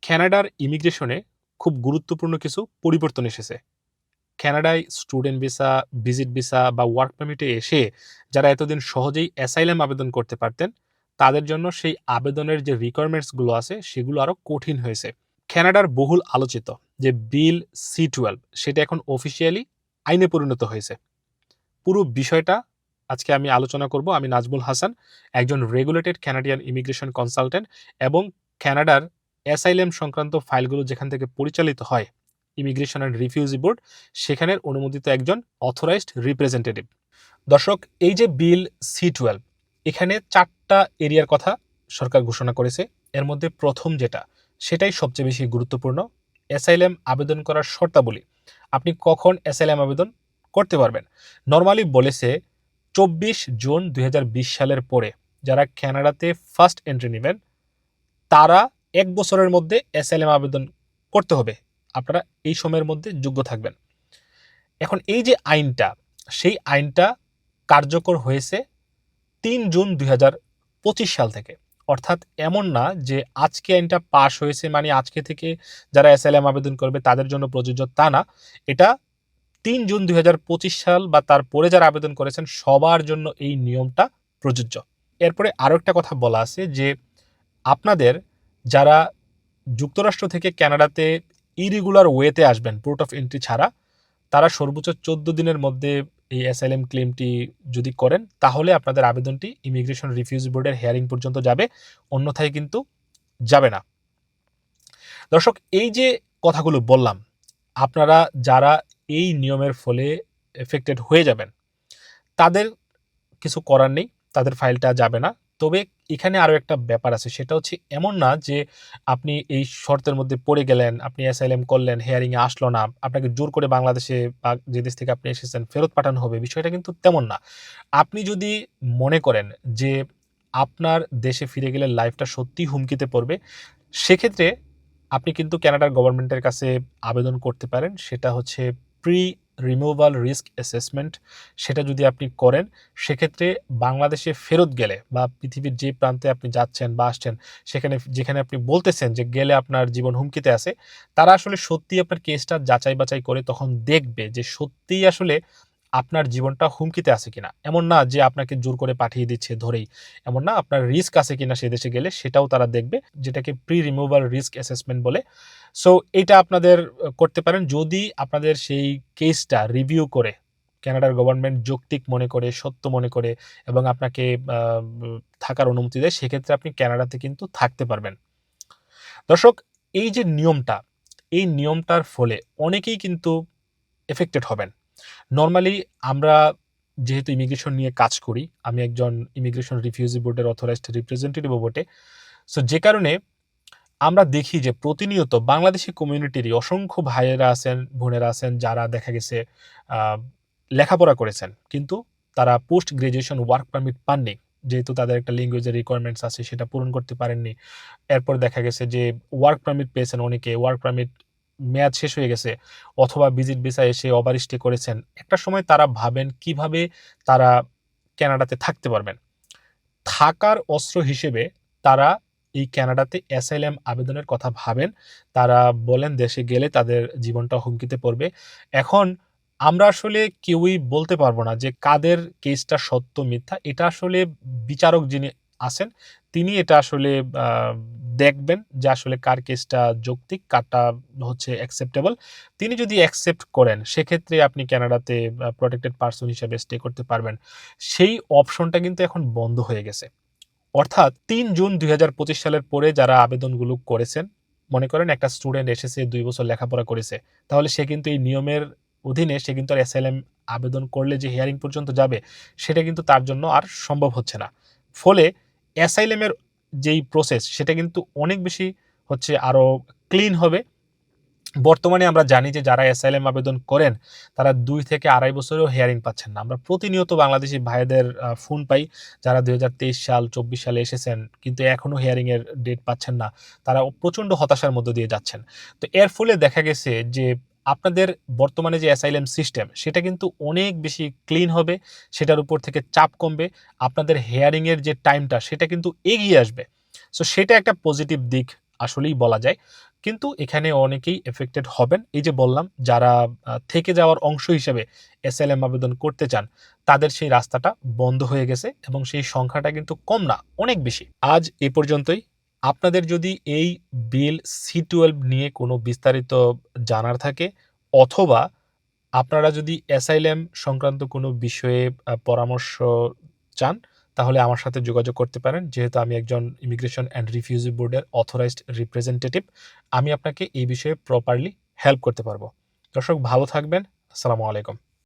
কানাডার ইমিগ্রেশনে খুব গুরুত্বপূর্ণ কিছু পরিবর্তন এসেছে। কানাডায় স্টুডেন্ট ভিসা, ভিজিট ভিসা বা ওয়ার্ক পারমিটে এসে যারা এতদিন সহজেই অ্যাসাইলাম আবেদন করতে পারতেন, তাদের জন্য সেই আবেদনের যে রিকোয়ারমেন্টসগুলো আছে সেগুলো আরও কঠিন হয়েছে। কানাডার বহুল আলোচিত যে বিল C-12 সেটা এখন অফিসিয়ালি আইনে পরিণত হয়েছে। পুরো বিষয়টা আজকে আমি আলোচনা করব। আমি নাজমুল হাসান, একজন রেগুলেটেড কানাডিয়ান ইমিগ্রেশন কনসালটেন্ট এবং কানাডার অ্যাসাইলাম সংক্রান্ত ফাইলগুলো যেখান থেকে পরিচালিত হয় ইমিগ্রেশন অ্যান্ড রিফিউজি বোর্ড, সেখানের অনুমোদিত একজন অথরাইজড রিপ্রেজেন্টেটিভ। দর্শক, এই যে বিল C-12, এখানে 4টা এরিয়ার কথা সরকার ঘোষণা করেছে। এর মধ্যে প্রথম যেটা, সেটাই সবচেয়ে বেশি গুরুত্বপূর্ণ। অ্যাসাইলাম আবেদন করার শর্তাবলী, আপনি কখন অ্যাসাইলাম আবেদন করতে পারবেন। নর্মালি বলেছে 24 জুন 2020 সালের পরে যারা কানাডাতে ফার্স্ট এন্ট্রি নেবেন তারা 1 বছরের মধ্যে অ্যাসাইলাম আবেদন করতে হবে। আপনারা এই সময়ের মধ্যে যোগ্য থাকবেন। এখন এই যে আইনটা, সেই আইনটা কার্যকর হয়েছে 3 জুন 2025 সাল থেকে। অর্থাৎ এমন না যে আজকে আইনটা পাশ হয়েছে মানে আজকে থেকে যারা অ্যাসাইলাম আবেদন করবে তাদের জন্য প্রযোজ্য, তা না। এটা 3 জুন 2025 সাল বা তারপরে যারা আবেদন করেছেন সবার জন্য এই নিয়মটা প্রযোজ্য। এরপরে আরও একটা কথা বলা আছে যে আপনাদের যারা যুক্তরাষ্ট্র থেকে কানাডাতে ইরেগুলার ওয়েতে আসবেন পোর্ট অফ এন্ট্রি ছাড়া, তারা সর্বোচ্চ 14 দিনের মধ্যে এই অ্যাসাইলাম ক্লেমটি যদি করেন তাহলে আপনাদের আবেদনটি ইমিগ্রেশন রিফিউজি বোর্ডের হিয়ারিং পর্যন্ত যাবে, অন্যথায় কিন্তু যাবে না। দর্শক, এই যে কথাগুলো বললাম, আপনারা যারা এই নিয়মের ফলে এফেক্টেড হয়ে যাবেন তাদের কিছু করার নেই, তাদের ফাইলটা যাবে না। তবে এখানে আরও একটা ব্যাপার আছে, সেটা হচ্ছে এমন না যে আপনি এই শর্তের মধ্যে পড়ে গেলেন, আপনি অ্যাসাইলাম করলেন, হেয়ারিংয়ে আসলো না, আপনাকে জোর করে বাংলাদেশে বা যে দেশ থেকে আপনি এসেছেন ফেরত পাঠানো হবে। বিষয়টা কিন্তু তেমন না। আপনি যদি মনে করেন যে আপনার দেশে ফিরে গেলে লাইফটা সত্যিই হুমকিতে পড়বে, সেক্ষেত্রে আপনি কিন্তু কানাডার গভর্নমেন্টের কাছে আবেদন করতে পারেন। সেটা হচ্ছে প্রি রিমুভাল রিস্ক অ্যাসেসমেন্ট। সেটা যদি আপনি করেন, সেক্ষেত্রে বাংলাদেশে ফেরত গেলে বা পৃথিবীর যে প্রান্তে আপনি যাচ্ছেন বা আসছেন, সেখানে যেখানে আপনি বলতেছেন যে গেলে আপনার জীবন হুমকিতে আছে, তারা আসলে সত্যিই আপনার কেসটা যাচাই বাছাই করে তখন দেখবে যে সত্যিই আসলে আপনার জীবনটা হুমকিতে আছে কিনা। এমন না যে আপনাকে জোর করে পাঠিয়ে দিচ্ছে ধরেই, এমন না, আপনার রিস্ক আছে কিনা সে দেশে গেলে সেটাও তারা দেখবে, যেটাকে প্রি রিমুভাল রিস্ক অ্যাসেসমেন্ট বলে। সো এটা আপনাদের করতে পারেন যদি আপনাদের সেই কেসটা রিভিউ করে কানাডার গভর্নমেন্ট যৌক্তিক মনে করে, সত্য মনে করে এবং আপনাকে থাকার অনুমতি দেয়, সেক্ষেত্রে আপনি কানাডাতে কিন্তু থাকতে পারবেন। দর্শক, এই যে নিয়মটা, এই নিয়মটার ফলে অনেকেই কিন্তু এফেক্টেড হবেন। নরমালি আমরা যেহেতু ইমিগ্রেশন নিয়ে কাজ করি, আমি একজন ইমিগ্রেশন রিফিউজি বোর্ডের অথরাইজড রিপ্রেজেন্টেটিভও বটে। সো যে কারণে আমরা দেখি যে প্রতিনিয়ত বাংলাদেশি কমিউনিটিরই অসংখ্য ভাইয়েরা আছেন, বোনেরা আছেন যারা দেখা গেছে লেখাপড়া করেছেন কিন্তু তারা পোস্ট গ্রাজুয়েশন ওয়ার্ক পারমিট পাননি, যেহেতু তাদের একটা ল্যাঙ্গুয়েজের রিকোয়ারমেন্টস আছে সেটা পূরণ করতে পারেননি। এরপর দেখা গেছে যে ওয়ার্ক পারমিট পেয়েছেন অনেকে, ওয়ার্ক পারমিট মেয়াদ শেষ হয়ে গেছে, অথবা ভিজিট ভিসা এসে ওভার স্টে করেছেন। একটা সময় তারা ভাবেন কিভাবে তারা কানাডাতে থাকতে পারবেন। থাকার অস্ত্র হিসেবে তারা এই কানাডাতে অ্যাসাইলাম আবেদনের কথা ভাবেন। তারা বলেন দেশে গেলে তাদের জীবনটা হুমকিতে পড়বে। এখন আমরা আসলে কেউই বলতে পারবো না যে কাদের কেসটা সত্য মিথ্যা। এটা আসলে বিচারক যিনি আছেন তিনি এটা আসলে আ দেখবেন যে আসলে কার কেসটা যৌক্তিক, কারটা হচ্ছে অ্যাকসেপ্টেবল। তিনি যদি অ্যাকসেপ্ট করেন সেক্ষেত্রে আপনি কানাডাতে প্রটেক্টেড পারসন হিসেবে স্টে করতে পারবেন। সেই অপশনটা কিন্তু এখন বন্ধ হয়ে গেছে। অর্থাৎ ৩ জুন ২০২৫ সালের পরে যারা আবেদনগুলো করেছেন, মনে করেন একটা স্টুডেন্ট এসেছে ২ বছর লেখাপড়া করেছে। তাহলে সে কিন্তু এই নিয়মের অধীনে সে কিন্তু আর অ্যাসাইলাম আবেদন করলে যে হিয়ারিং পর্যন্ত যাবে, সেটা কিন্তু তার জন্য আর সম্ভব হচ্ছে না। ফলে অ্যাসাইলামের যেই প্রসেস সেটা কিন্তু অনেক বেশি হচ্ছে আরো ক্লিন হবে। বর্তমানে আমরা জানি যে যারা অ্যাসাইলাম আবেদন করেন তারা ২ থেকে ২.৫ বছরেও হিয়ারিং পাচ্ছেন না। আমরা প্রতিনিয়ত বাংলাদেশি ভাইদের ফোন পাই যারা ২০২৩ সাল ২৪ সালে এসেছেন কিন্তু এখনো হিয়ারিং এর ডেট পাচ্ছেন না। তারা প্রচন্ড হতাশার মধ্য দিয়ে যাচ্ছেন। তো এর ফলে দেখা গেছে যে আপনাদের বর্তমানে যে অ্যাসাইলাম সিস্টেম সেটা কিন্তু অনেক বেশি ক্লিন হবে, সেটার উপর থেকে চাপ কমবে। আপনাদের হিয়ারিং এর যে টাইমটা সেটা কিন্তু এগিয়ে আসবে। সো সেটা একটা পজিটিভ দিক আসলেই বলা যায়। কিন্তু এখানে অনেকেই এফেক্টেড হবেন। এই যে বললাম যারা থেকে যাওয়ার অংশ হিসেবে অ্যাসাইলাম আবেদন করতে চান, তাদের সেই রাস্তাটা বন্ধ হয়ে গেছে এবং সেই সংখ্যাটা কিন্তু কম না, অনেক বেশি। আজ এ পর্যন্তই। আপনাদের যদি এই বিল C-12 নিয়ে কোনো বিস্তারিত জানার থাকে অথবা আপনারা যদি অ্যাসাইলাম সংক্রান্ত কোনো বিষয়ে পরামর্শ চান, তাহলে আমার সাথে যোগাযোগ করতে পারেন। যেহেতু আমি একজন ইমিগ্রেশন অ্যান্ড রিফিউজি বোর্ডের অথরাইজড রিপ্রেজেন্টেটিভ, আমি আপনাকে এই বিষয়ে প্রপারলি হেল্প করতে পারবো। দর্শক ভালো থাকবেন। আসসালামু আলাইকুম।